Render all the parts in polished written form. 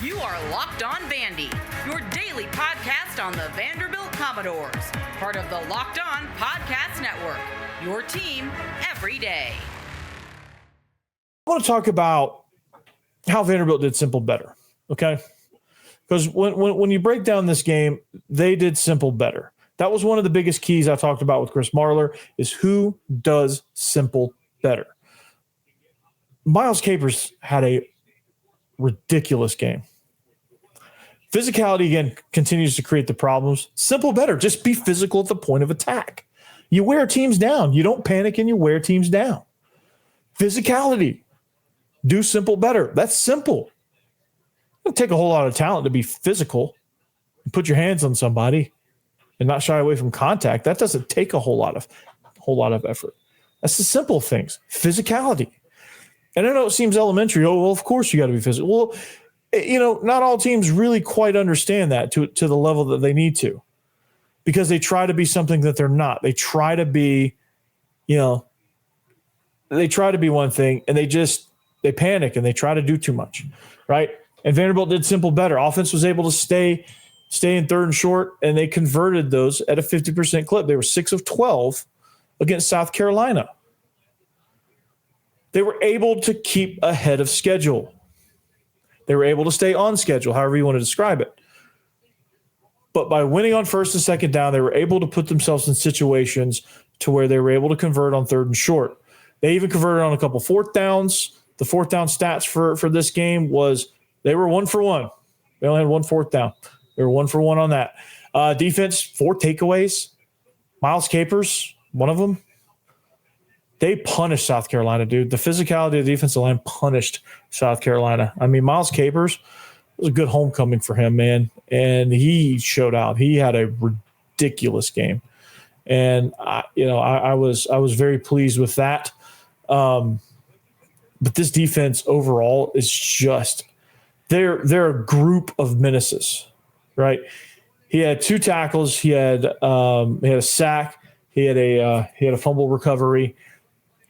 You are Locked On Vandy, your daily podcast on the Vanderbilt Commodores, part of the Locked On Podcast Network, your team every day. I want to talk about how Vanderbilt did simple better, okay? Because when you break down this game, they did simple better. That was one of the biggest keys I talked about with Chris Marler, is who does simple better. Miles Capers had a ridiculous game. Physicality, again, continues to create the problems. Simple better. Just be physical at the point of attack. You wear teams down. You don't panic and you wear teams down. Physicality. Do simple better. That's simple. It doesn't take a whole lot of talent to be physical and put your hands on somebody and not shy away from contact. That doesn't take a whole lot of effort. That's the simple things. Physicality. And I know it seems elementary. Oh, well, of course you got to be physical. Well, not all teams really quite understand that to the level that they need to, because they try to be something that they're not. They try to be, they try to be one thing, and they panic and they try to do too much, right? And Vanderbilt did simple better. Offense was able to stay in third and short, and they converted those at a 50% clip. They were 6 of 12 against South Carolina. They were able to keep ahead of schedule. They were able to stay on schedule, however you want to describe it. But by winning on first and second down, they were able to put themselves in situations to where they were able to convert on third and short. They even converted on a couple fourth downs. The fourth down stats for this game was they were 1 for 1. They only had 1 fourth down. They were 1 for 1 on that. Defense, 4 takeaways. Miles Capers, one of them. They punished South Carolina, dude. The physicality of the defensive line punished South Carolina. I mean, Miles Capers, it was a good homecoming for him, man. And he showed out. He had a ridiculous game. And, I was very pleased with that. But this defense overall is just they're a group of menaces, right? He had 2 tackles. He had a sack. He had a fumble recovery.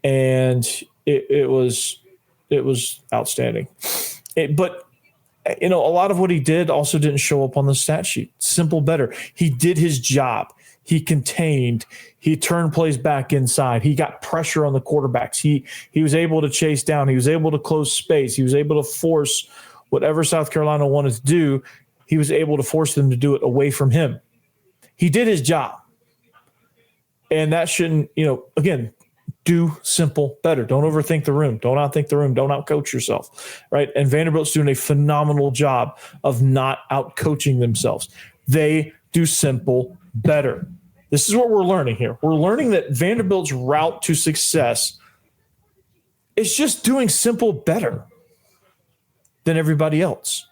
And it was outstanding. But a lot of what he did also didn't show up on the stat sheet. Simple better. He did his job. He contained. He turned plays back inside. He got pressure on the quarterbacks. He was able to chase down. He was able to close space. He was able to force whatever South Carolina wanted to do. He was able to force them to do it away from him. He did his job. And that shouldn't, again, do simple better. Don't overthink the room. Don't outthink the room. Don't outcoach yourself, right? And Vanderbilt's doing a phenomenal job of not outcoaching themselves. They do simple better. This is what we're learning here. We're learning that Vanderbilt's route to success is just doing simple better than everybody else.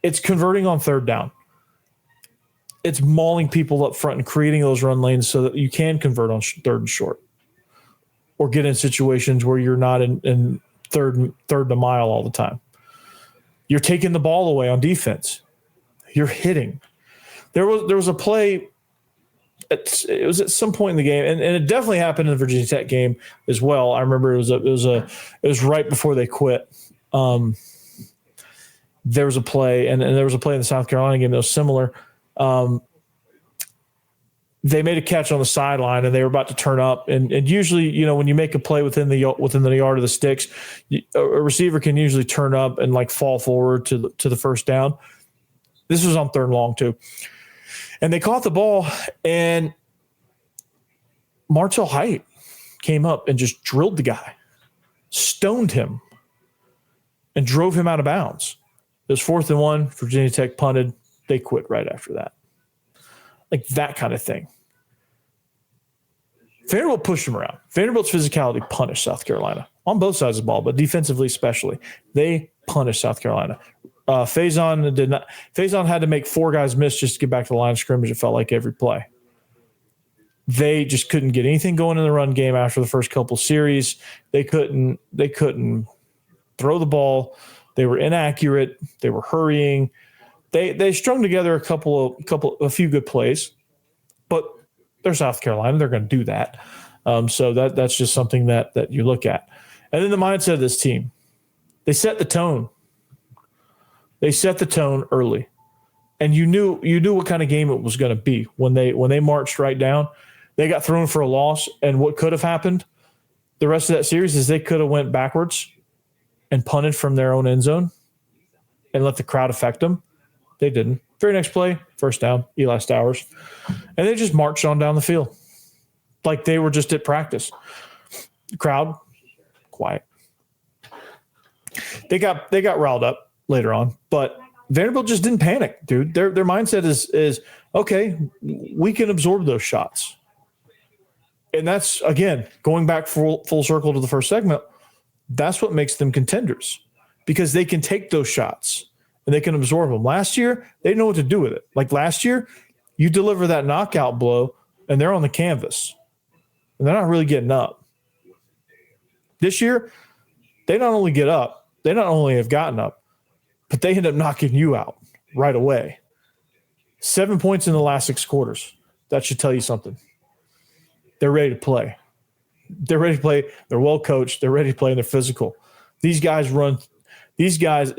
It's converting on third down. It's mauling people up front and creating those run lanes so that you can convert on third and short, or get in situations where you're not in third and a mile all the time. You're taking the ball away on defense. You're hitting. There was a play. It was at some point in the game, and it definitely happened in the Virginia Tech game as well. I remember it was right before they quit. There was a play, and there was a play in the South Carolina game that was similar. They made a catch on the sideline and they were about to turn up. And usually, when you make a play within the yard of the sticks, a receiver can usually turn up and fall forward to the first down. This was on third and long too. And they caught the ball, and Martell Height came up and just drilled the guy, stoned him, and drove him out of bounds. It was 4th and 1. Virginia Tech punted. They quit right after that. Like that kind of thing. Vanderbilt pushed them around. Vanderbilt's physicality punished South Carolina on both sides of the ball, but defensively especially. They punished South Carolina. Faison did not. Faison had to make 4 guys miss just to get back to the line of scrimmage. It felt like every play. They just couldn't get anything going in the run game after the first couple series. They couldn't throw the ball. They were inaccurate. They were hurrying. They strung together a few good plays, but they're South Carolina. They're going to do that. So that's just something that you look at. And then the mindset of this team, they set the tone. They set the tone early. And you knew what kind of game it was going to be when they marched right down. They got thrown for a loss, and what could have happened the rest of that series is they could have went backwards and punted from their own end zone and let the crowd affect them. They didn't. Very next play, first down, Eli Stowers. And they just marched on down the field like they were just at practice. The crowd, quiet. They got riled up later on, but Vanderbilt just didn't panic, dude. Their mindset is okay, we can absorb those shots. And that's, again, going back full circle to the first segment, that's what makes them contenders, because they can take those shots and they can absorb them. Last year, they didn't know what to do with it. Like last year, you deliver that knockout blow and they're on the canvas and they're not really getting up. This year, they not only get up, they not only have gotten up, but they end up knocking you out right away. 7 points in the last 6 quarters. That should tell you something. They're ready to play. They're ready to play. They're well coached. They're ready to play, and they're physical. These guys run. These guys,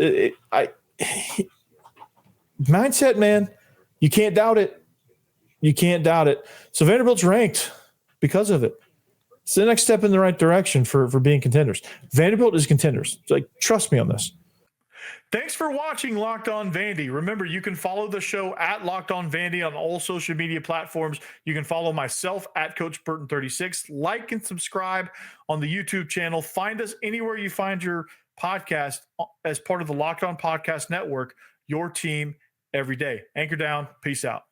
mindset, man. You can't doubt it. You can't doubt it. So Vanderbilt's ranked because of it. It's the next step in the right direction for being contenders. Vanderbilt is contenders. Like, trust me on this. Thanks for watching Locked On Vandy. Remember, you can follow the show at Locked On Vandy on all social media platforms. You can follow myself at Coach Burton 36. Like and subscribe on the YouTube channel. Find us anywhere you find your podcast as part of the Locked On Podcast Network, your team every day. Anchor down. Peace out.